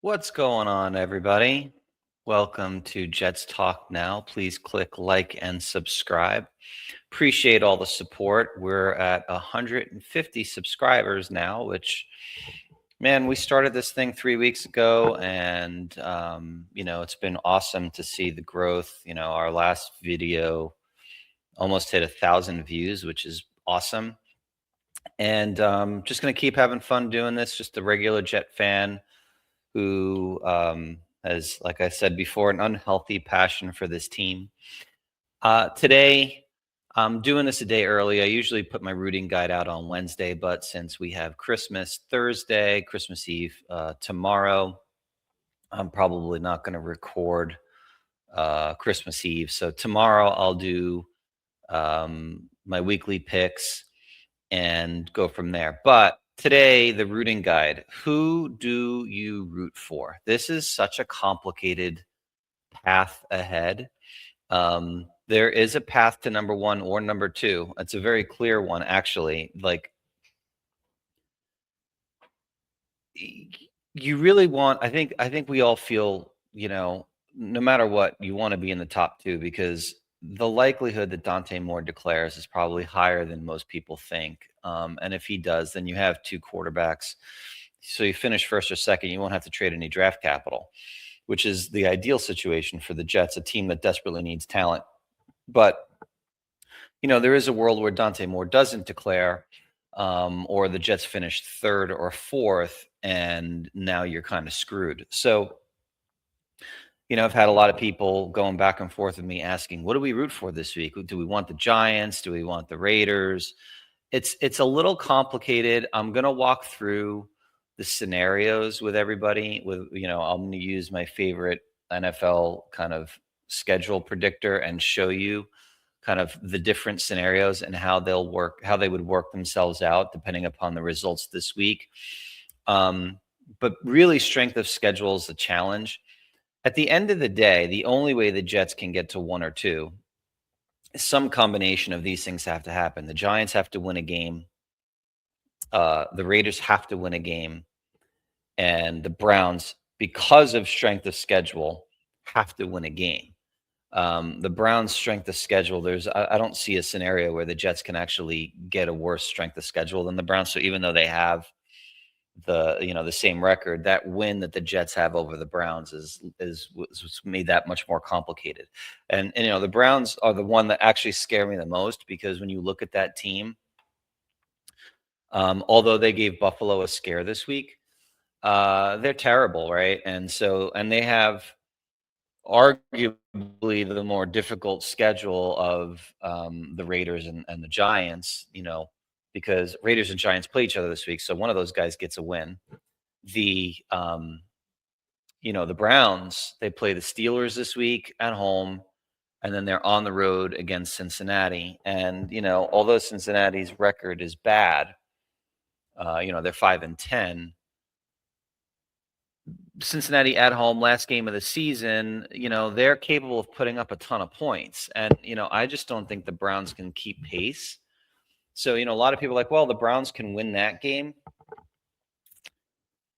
What's going on, everybody? Welcome to Jets Talk Now. Please click like and subscribe. Appreciate all the support. We're at 150 subscribers now, which, man, we started this thing 3 weeks ago, and it's been awesome to see the growth. Our last video almost hit 1,000 views, which is awesome. And just gonna keep having fun doing this. Just a regular Jet fan who has, like I said before, an unhealthy passion for this team. Today, I'm doing this a day early. I usually put my rooting guide out on Wednesday, but since we have Christmas Thursday, Christmas Eve tomorrow, I'm probably not going to record Christmas Eve. So tomorrow I'll do my weekly picks and go from there. But today, the rooting guide. Who do you root for? This is such a complicated path ahead. There is a path to number one or number two. It's a very clear one, actually. Like, you really want, I think we all feel, no matter what, you want to be in the top two, because the likelihood that Dante Moore declares is probably higher than most people think. And if he does, then you have two quarterbacks. So you finish first or second, you won't have to trade any draft capital, which is the ideal situation for the Jets, a team that desperately needs talent. But, there is a world where Dante Moore doesn't declare, or the Jets finish third or fourth, and now you're kind of screwed. So, I've had a lot of people going back and forth with me asking, what do we root for this week? Do we want the Giants? Do we want the Raiders? It's a little complicated. I'm gonna walk through the scenarios with everybody. I'm gonna use my favorite NFL kind of schedule predictor and show you kind of the different scenarios and how they would work themselves out depending upon the results this week. But really, strength of schedule is the challenge. At the end of the day, the only way the Jets can get to one or two is some combination of these things have to happen. The Giants have to win a game. The Raiders have to win a game, and the Browns, because of strength of schedule, have to win a game. The Browns' strength of schedule, I don't see a scenario where the Jets can actually get a worse strength of schedule than the Browns. So even though they have the same record, that win that the Jets have over the Browns is what's made that much more complicated. And the Browns are the one that actually scare me the most, because when you look at that team, although they gave Buffalo a scare this week, they're terrible, right? And they have arguably the more difficult schedule of the Raiders and the Giants, because Raiders and Giants play each other this week. So one of those guys gets a win. The Browns, they play the Steelers this week at home, and then they're on the road against Cincinnati. And, although Cincinnati's record is bad, they're 5-10. Cincinnati at home, last game of the season, they're capable of putting up a ton of points. And, I just don't think the Browns can keep pace. So, a lot of people are like, well, the Browns can win that game.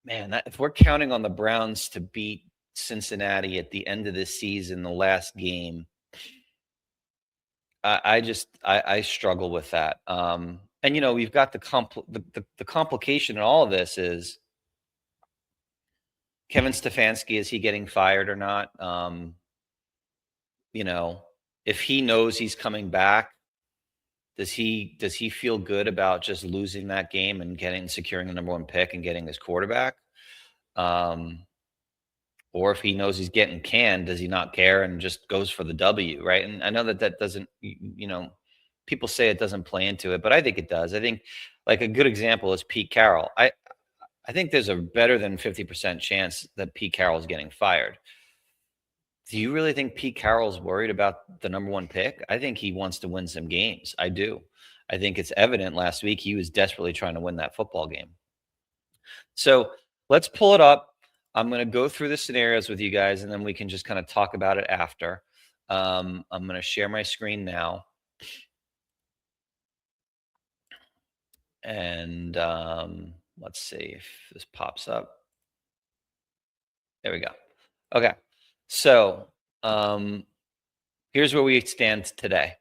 Man, if we're counting on the Browns to beat Cincinnati at the end of this season, the last game, I struggle with that. And we've got the complication in all of this is Kevin Stefanski. Is he getting fired or not? If he knows he's coming back, does he feel good about just losing that game and securing the number one pick and getting his quarterback? Or if he knows he's getting canned, does he not care and just goes for the W, right? And I know that doesn't, people say it doesn't play into it, but I think it does. I think, like, a good example is Pete Carroll. I think there's a better than 50% chance that Pete Carroll is getting fired. Do you really think Pete Carroll's worried about the number one pick? I think he wants to win some games. I do. I think it's evident last week he was desperately trying to win that football game. So let's pull it up. I'm going to go through the scenarios with you guys, and then we can just kind of talk about it after. I'm going to share my screen now. And let's see if this pops up. There we go. Okay. So um, here's where we stand today.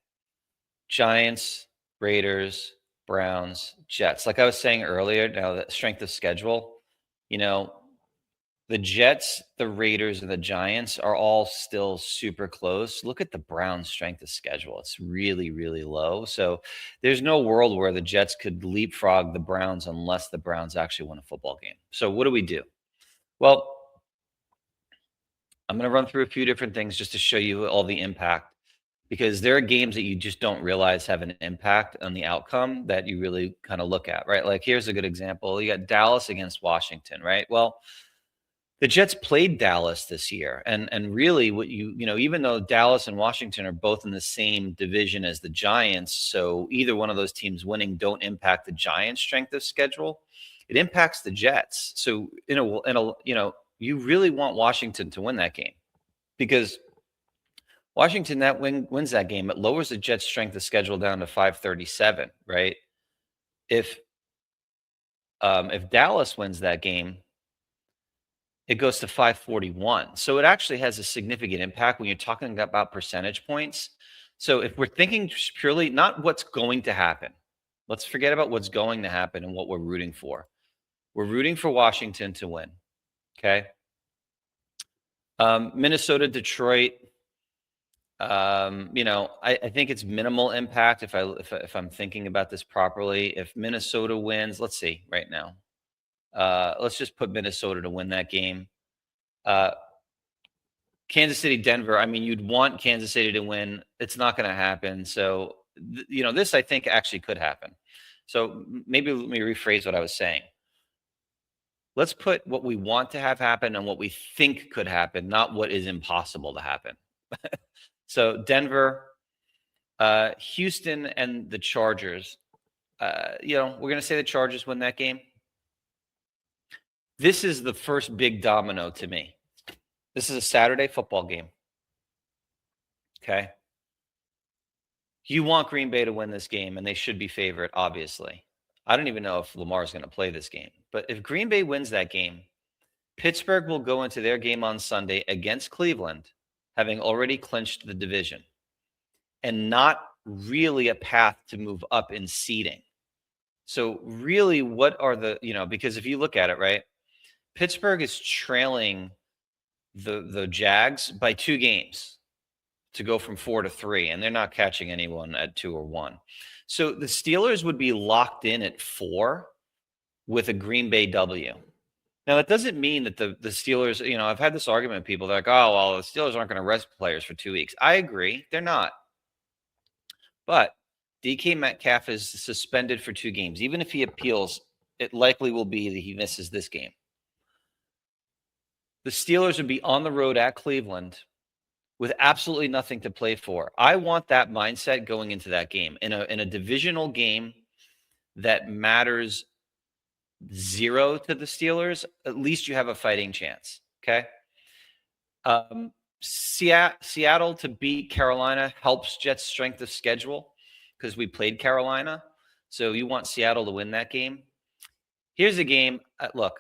Giants, Raiders, Browns, Jets. Like I was saying earlier, now the strength of schedule, you know, the Jets, the Raiders, and the Giants are all still super close. Look at the Browns' strength of schedule. It's really, really low. So there's no world where the Jets could leapfrog the Browns unless the Browns actually win a football game. So what do we do? Well, I'm going to run through a few different things just to show you all the impact because there are games that you just don't realize have an impact on the outcome that you really kind of look at, right? Like here's a good example. You got Dallas against Washington, right? Well, the Jets played Dallas this year, and really, what even though Dallas and Washington are both in the same division as the Giants, so either one of those teams winning don't impact the Giants' strength of schedule. It impacts the Jets. So you really want Washington to win that game because Washington wins that game. It lowers the Jets' strength of schedule down to 537, right? If Dallas wins that game, it goes to 541. So it actually has a significant impact when you're talking about percentage points. So if we're thinking purely not what's going to happen, let's forget about what's going to happen and what we're rooting for. We're rooting for Washington to win. Okay. Minnesota, Detroit. I think it's minimal impact if I'm thinking about this properly. If Minnesota wins, let's see right now. Let's just put Minnesota to win that game. Kansas City, Denver. I mean, you'd want Kansas City to win. It's not going to happen. So, this I think actually could happen. So maybe let me rephrase what I was saying. Let's put what we want to have happen and what we think could happen, not what is impossible to happen. So Denver, Houston, and the Chargers. We're going to say the Chargers win that game. This is the first big domino to me. This is a Saturday football game. Okay. You want Green Bay to win this game, and they should be favorite, obviously. I don't even know if Lamar is going to play this game. But if Green Bay wins that game, Pittsburgh will go into their game on Sunday against Cleveland, having already clinched the division, and not really a path to move up in seeding. So really, what are because if you look at it, right, Pittsburgh is trailing the Jags by 2 games to go from 4 to 3, and they're not catching anyone at 2 or 1. So the Steelers would be locked in at 4 with a Green Bay W. Now, that doesn't mean that the Steelers, I've had this argument with people. They're like, oh, well, the Steelers aren't going to rest players for 2 weeks. I agree. They're not. But DK Metcalf is suspended for 2 games. Even if he appeals, it likely will be that he misses this game. The Steelers would be on the road at Cleveland with absolutely nothing to play for. I want that mindset going into that game. In a divisional game that matters 0 to the Steelers, at least you have a fighting chance. Okay. Seattle to beat Carolina helps Jets' strength of schedule because we played Carolina. So you want Seattle to win that game. Here's a game. Look,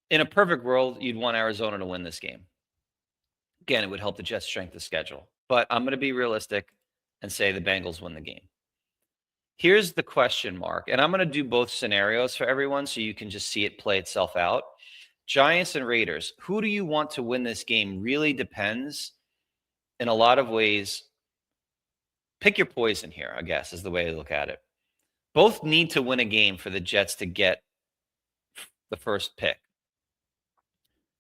in a perfect world, you'd want Arizona to win this game. Again, it would help the Jets' strength of schedule. But I'm going to be realistic and say the Bengals win the game. Here's the question mark, and I'm going to do both scenarios for everyone so you can just see it play itself out. Giants and Raiders, who do you want to win this game really depends in a lot of ways. Pick your poison here, I guess, is the way to look at it. Both need to win a game for the Jets to get the first pick.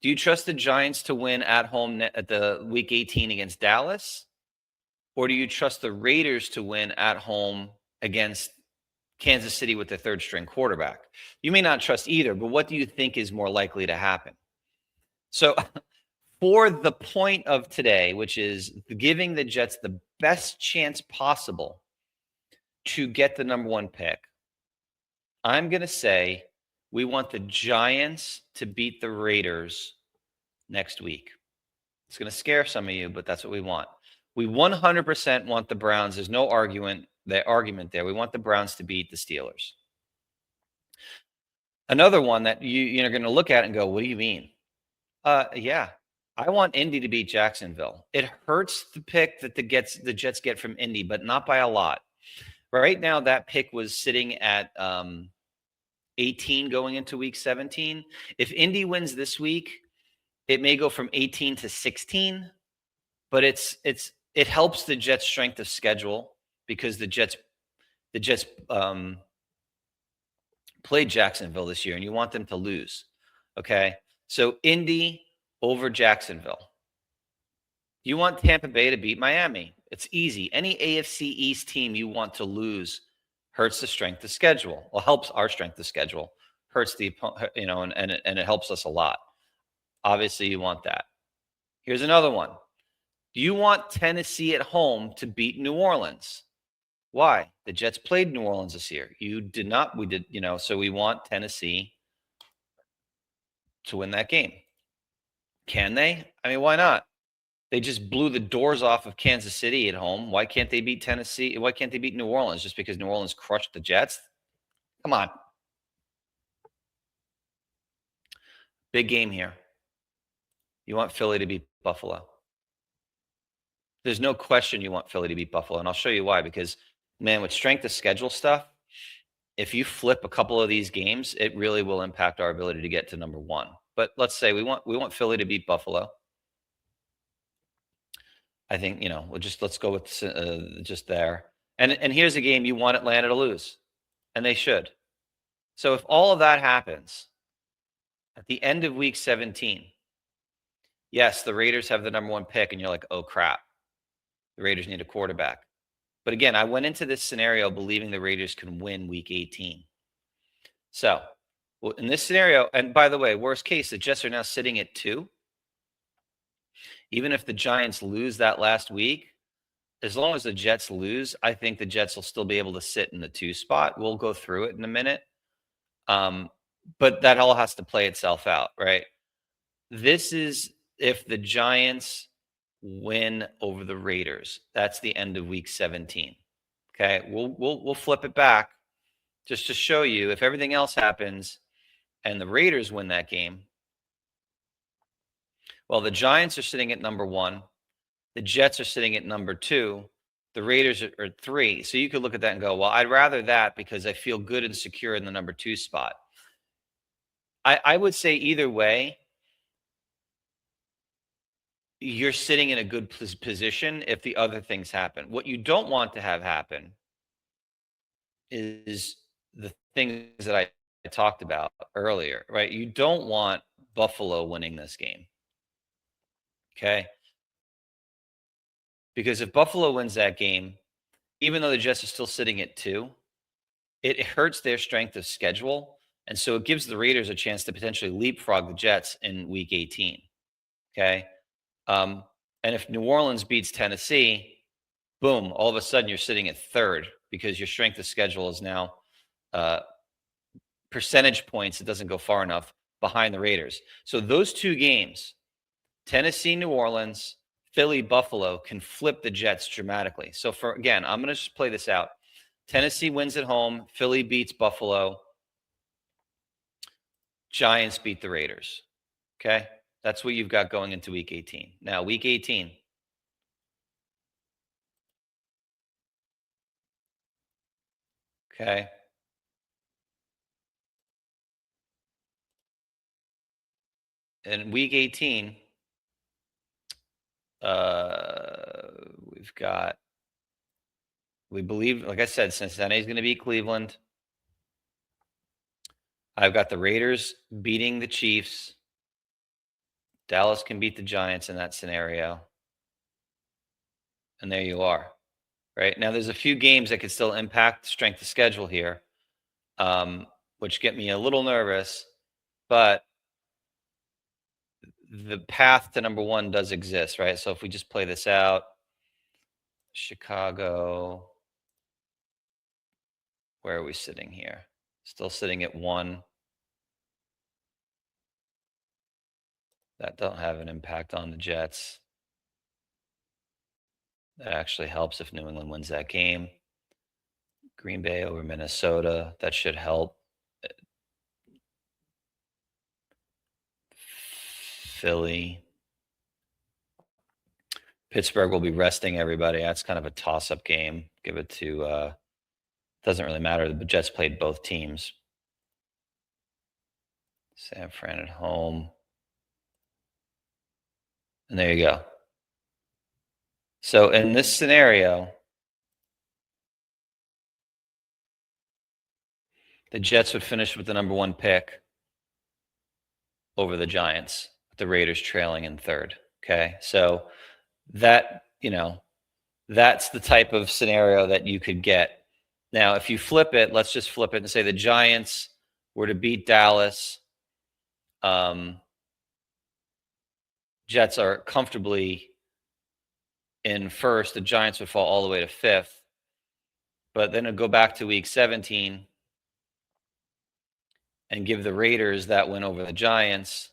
Do you trust the Giants to win at home at the Week 18 against Dallas? Or do you trust the Raiders to win at home against Kansas City with the 3rd-string quarterback? You may not trust either, but what do you think is more likely to happen? So for the point of today, which is giving the Jets the best chance possible to get the number 1 pick, I'm going to say we want the Giants to beat the Raiders next week. It's going to scare some of you, but that's what we want. We 100% want the Browns. There's no argument there. We want the Browns to beat the Steelers. Another one that you're going to look at and go, "What do you mean?" Yeah, I want Indy to beat Jacksonville. It hurts the pick that the Jets get from Indy, but not by a lot. Right now, that pick was sitting at 18 going into Week 17. If Indy wins this week, it may go from 18 to 16, but it helps the Jets' strength of schedule because the Jets played Jacksonville this year, and you want them to lose. Okay, so Indy over Jacksonville. You want Tampa Bay to beat Miami. It's easy. Any AFC East team you want to lose hurts the strength of schedule. Well, helps our strength of schedule. Hurts the and it helps us a lot. Obviously, you want that. Here's another one. Do you want Tennessee at home to beat New Orleans? Why? The Jets played New Orleans this year. You did not. We did, so we want Tennessee to win that game. Can they? I mean, why not? They just blew the doors off of Kansas City at home. Why can't they beat Tennessee? Why can't they beat New Orleans just because New Orleans crushed the Jets? Come on. Big game here. You want Philly to beat Buffalo. There's no question you want Philly to beat Buffalo, and I'll show you why. Because, man, with strength of schedule stuff, if you flip a couple of these games, it really will impact our ability to get to number one. But let's say we want Philly to beat Buffalo. I think let's go with just there. And here's a game you want Atlanta to lose, and they should. So if all of that happens at the end of Week 17, yes, the Raiders have the number one pick, and you're like, oh crap, the Raiders need a quarterback. But again, I went into this scenario believing the Raiders can win Week 18. So in this scenario, and by the way, worst case, the Jets are now sitting at 2. Even if the Giants lose that last week, as long as the Jets lose, I think the Jets will still be able to sit in the 2 spot. We'll go through it in a minute. But that all has to play itself out, right? This is if the Giants win over the Raiders. That's the end of Week 17. Okay, we'll flip it back just to show you if everything else happens and the Raiders win that game. Well, the Giants are sitting at number 1. The Jets are sitting at number 2. The Raiders are 3. So you could look at that and go, well, I'd rather that because I feel good and secure in the number 2 spot. I would say either way, you're sitting in a good position if the other things happen. What you don't want to have happen is the things that I talked about earlier, right? You don't want Buffalo winning this game. Okay? Because if Buffalo wins that game, even though the Jets are still sitting at 2, it hurts their strength of schedule. And so it gives the Raiders a chance to potentially leapfrog the Jets in Week 18. Okay? And if New Orleans beats Tennessee, boom, all of a sudden you're sitting at 3rd because your strength of schedule is now percentage points. It doesn't go far enough behind the Raiders. So those 2 games, Tennessee, New Orleans, Philly, Buffalo, can flip the Jets dramatically. So I'm going to just play this out. Tennessee wins at home. Philly beats Buffalo. Giants beat the Raiders. Okay? That's what you've got going into Week 18. Now, Week 18. Okay? In Week 18, we believe, like I said, Cincinnati is going to beat Cleveland. I've got the Raiders beating the Chiefs. Dallas can beat the Giants in that scenario. And there you are. Right? Now, there's a few games that could still impact the strength of schedule here, which get me a little nervous. But the path to number 1 does exist, right? So if we just play this out, Chicago, where are we sitting here? Still sitting at 1. That don't have an impact on the Jets. That actually helps if New England wins that game. Green Bay over Minnesota, that should help. Philly. Pittsburgh will be resting everybody. That's kind of a toss-up game. Give it to doesn't really matter. The Jets played both teams. San Fran at home. And there you go. So in this scenario, the Jets would finish with the number 1 pick over the Giants, with the Raiders trailing in third. Okay. So that, that's the type of scenario that you could get. Now, if you flip it, let's just flip it and say the Giants were to beat Dallas. Jets are comfortably in first. The Giants would fall all the way to fifth. But then it'd go back to week 17 and give the Raiders that win over the Giants.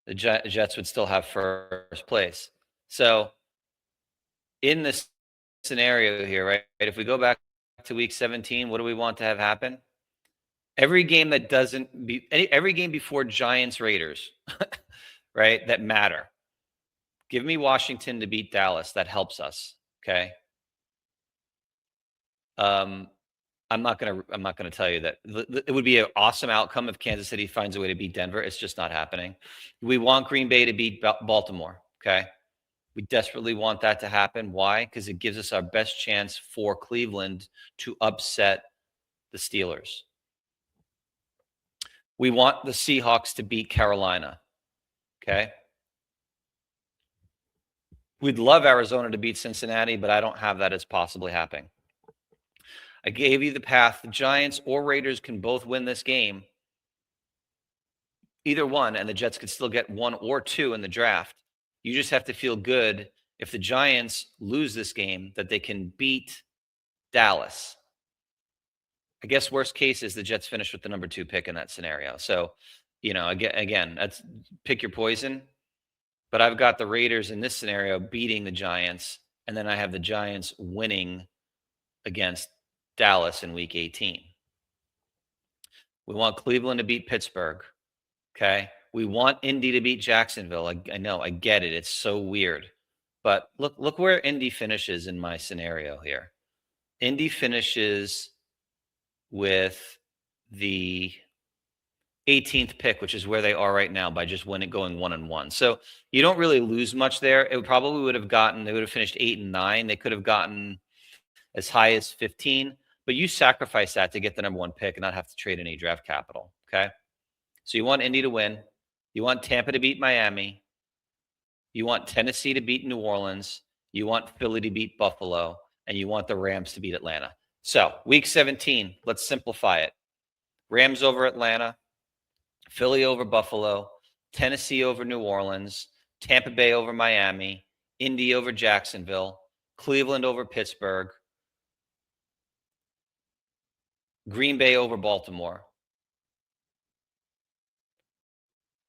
The Jets would still have first place. So in this scenario here, right, if we go back to week 17, what do we want to have happen? Every game that doesn't be every game before Giants Raiders, right, that matter. Give me Washington to beat Dallas. That helps us. Okay. I'm not gonna tell you that it would be an awesome outcome if Kansas City finds a way to beat Denver. It's just not happening. We want Green Bay to beat Baltimore. Okay. We desperately want that to happen. Why? Because it gives us our best chance for Cleveland to upset the Steelers. We want the Seahawks to beat Carolina. Okay. We'd love Arizona to beat Cincinnati, but I don't have that as possibly happening. I gave you the path. The Giants or Raiders can both win this game. Either one, and the Jets could still get 1 or 2 in the draft. You just have to feel good if the Giants lose this game that they can beat Dallas. I guess worst case is the Jets finish with the number 2 pick in that scenario. So, again, that's pick your poison. But I've got the Raiders in this scenario beating the Giants, and then I have the Giants winning against Dallas in week 18. We want Cleveland to beat Pittsburgh. Okay. We want Indy to beat Jacksonville. I know, I get it. It's so weird. But look where Indy finishes in my scenario here. Indy finishes with the 18th pick, which is where they are right now by just going 1-1. So you don't really lose much there. It probably would have they would have finished 8 and 9. They could have gotten as high as 15, but you sacrifice that to get the number 1 pick and not have to trade any draft capital. Okay. So you want Indy to win. You want Tampa to beat Miami. You want Tennessee to beat New Orleans. You want Philly to beat Buffalo. And you want the Rams to beat Atlanta. So week 17, let's simplify it. Rams over Atlanta. Philly over Buffalo. Tennessee over New Orleans. Tampa Bay over Miami. Indy over Jacksonville. Cleveland over Pittsburgh. Green Bay over Baltimore.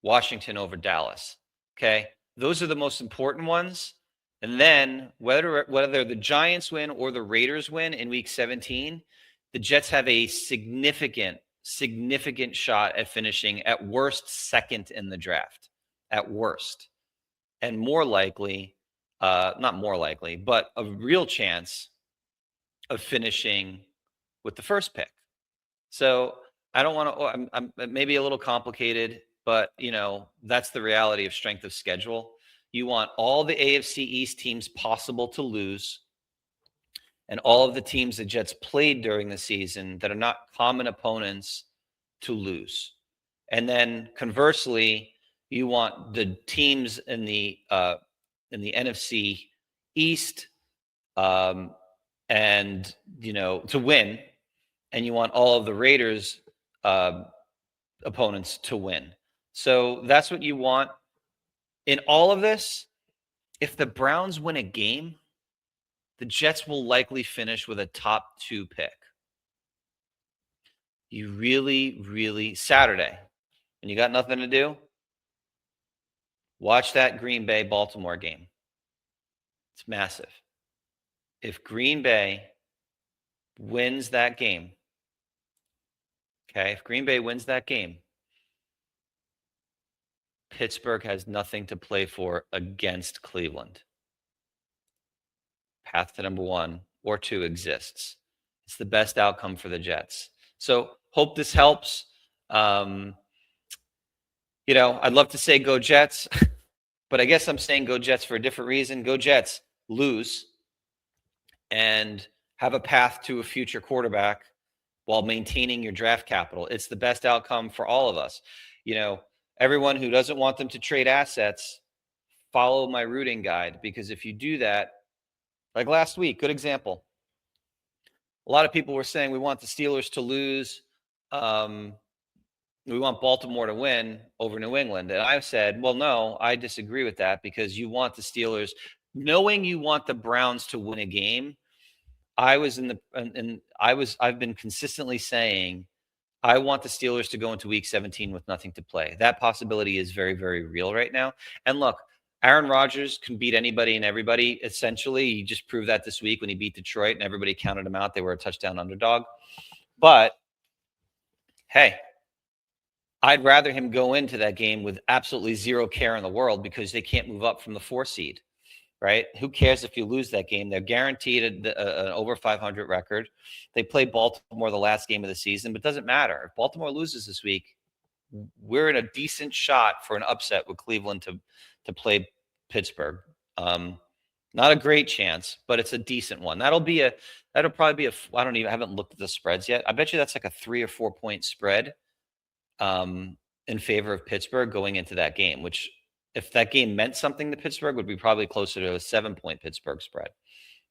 Washington over Dallas. Okay. Those are the most important ones. And then whether the Giants win or the Raiders win in week 17, the Jets have a significant shot at finishing at worst second in the draft. At worst. And more likely, not more likely, but a real chance of finishing with the first pick. So I don't want to, I'm maybe a little complicated, but that's the reality of strength of schedule. You want all the AFC East teams possible to lose, and all of the teams the Jets played during the season that are not common opponents to lose. And then conversely, you want the teams in the NFC East, and to win, and you want all of the Raiders opponents to win. So that's what you want. In all of this, if the Browns win a game, the Jets will likely finish with a top 2 pick. You really, Saturday, and you got nothing to do, watch that Green Bay Baltimore game. It's massive. If Green Bay wins that game, okay, if Green Bay wins that game, Pittsburgh has nothing to play for against Cleveland. Path to number 1 or 2 exists. It's the best outcome for the Jets. So hope this helps. I'd love to say go Jets, but I guess I'm saying go Jets for a different reason. Go Jets, lose, and have a path to a future quarterback while maintaining your draft capital. It's the best outcome for all of us. Everyone who doesn't want them to trade assets, follow my rooting guide, because if you do that, like last week, good example. A lot of people were saying we want the Steelers to lose. We want Baltimore to win over New England. And I said, well, no, I disagree with that, because you want the Steelers, knowing you want the Browns to win a game. I've been consistently saying I want the Steelers to go into week 17 with nothing to play. That possibility is very, very real right now. And look, Aaron Rodgers can beat anybody and everybody. Essentially, he just proved that this week when he beat Detroit and everybody counted him out. They were a touchdown underdog. But hey, I'd rather him go into that game with absolutely zero care in the world, because they can't move up from the 4 seed, right? Who cares if you lose that game? They're guaranteed an over 500 record. They play Baltimore the last game of the season, but it doesn't matter. If Baltimore loses this week, we're in a decent shot for an upset with Cleveland to play Pittsburgh. Not a great chance, but it's a decent one. That'll probably be I haven't looked at the spreads yet. I bet you that's like a 3 or 4 point spread in favor of Pittsburgh going into that game, which, if that game meant something to Pittsburgh, would be probably closer to a 7-point Pittsburgh spread.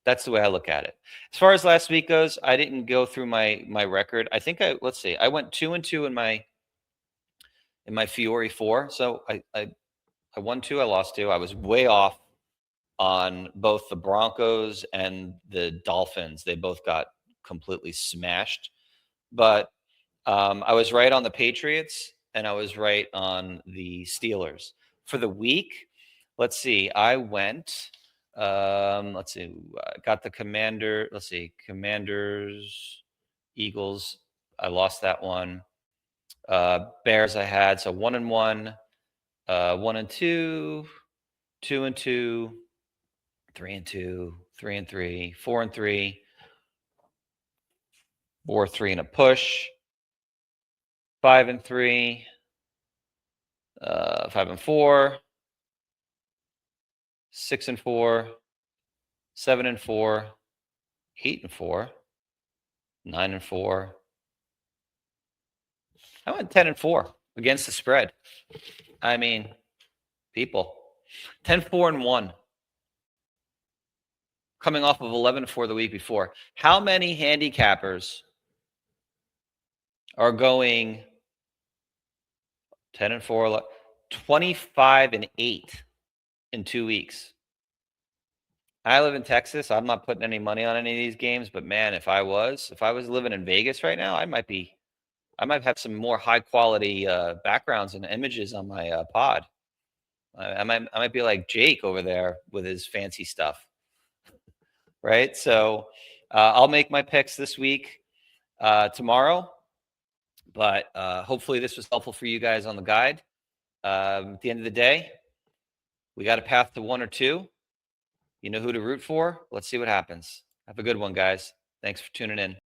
That's the way I look at it. As far as last week goes, I didn't go through my record. I think I went 2-2 in my Fiore 4. So I won 2, I lost 2. I was way off on both the Broncos and the Dolphins. They both got completely smashed. But I was right on the Patriots, and I was right on the Steelers. For the week, let's see, I went, got the Commanders, Eagles. I lost that one. Bears I had, so 1-1, 1-2, 2-2, 3-2, 3-3, 4-3, 4-3 and a push, 5-3, 5-4, 6-4, 7-4, 8-4, 9-4. I went 10-4 against the spread. I mean, people, 10-4-1. Coming off of 11-4 the week before. How many handicappers are going 10-4, 25-8 in 2 weeks? I live in Texas. I'm not putting any money on any of these games, but man, if I was living in Vegas right now, I might have some more high quality backgrounds and images on my pod. I might be like Jake over there with his fancy stuff. Right. So I'll make my picks this week, tomorrow, but hopefully this was helpful for you guys on the guide. At the end of the day, we got a path to 1 or 2. You know who to root for. Let's see what happens. Have a good one, guys. Thanks for tuning in.